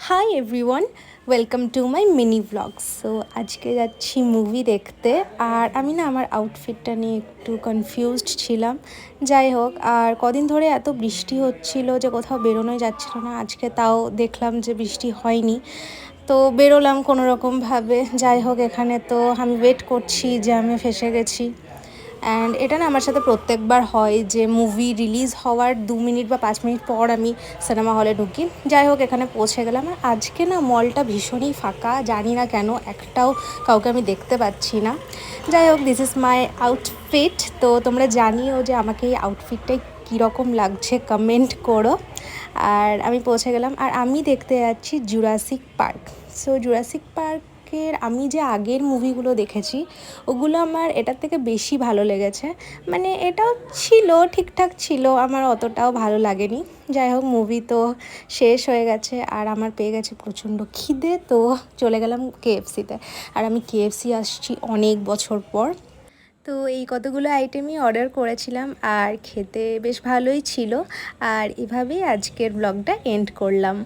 High everyone, welcome to my mini blogs. So আজকে যাচ্ছি movie দেখতে। আর আমি না আমার আউটফিটটা নিয়ে একটু কনফিউজড ছিলাম। যাই হোক, আর কদিন ধরে এত বৃষ্টি হচ্ছিল যে কোথাও বেরোনোই যাচ্ছিল না। আজকে তাও দেখলাম যে বৃষ্টি হয়নি, তো বেরোলাম কোনো রকমভাবে। যাই হোক, এখানে তো আমি ওয়েট করছি, জ্যামে ফেসে গেছি। অ্যান্ড এটা না আমার সাথে প্রত্যেকবার হয় যে মুভি রিলিজ হওয়ার 2 মিনিট বা 5 মিনিট পর আমি সিনেমা হলে ঢুকি। যাই হোক, এখানে পৌঁছে গেলাম। আর আজকে না মলটা ভীষণই ফাঁকা, জানি না কেন একটাও কাউকে আমি দেখতে পাচ্ছি না। যাই হোক, দিস ইজ মাই আউটফিট। তো তোমরা জানিও যে আমাকে এই আউটফিটটাই কীরকম লাগছে, কমেন্ট করো। আর আমি পৌঁছে গেলাম, আর আমি দেখতে যাচ্ছি জুরাসিক পার্ক। সো জুরাসিক পার্কের আমি যে আগের মুভিগুলো দেখেছি ওগুলো আমার এটার থেকে বেশি ভালো লেগেছে। মানে এটাও ছিল, ঠিকঠাক ছিল, আমার অতটাও ভালো লাগেনি। যাই হোক, মুভি তো শেষ হয়ে গেছে আর আমার পেয়ে গেছে প্রচণ্ড খিদে, তো চলে গেলাম কেএফসিতে। আর আমি কেএফসি আসছি অনেক বছর পর। তো এই কতগুলো আইটেমই অর্ডার করেছিলাম আর খেতে বেশ ভালোই ছিল। আর এভাবেই আজকের ব্লগটা এন্ড করলাম।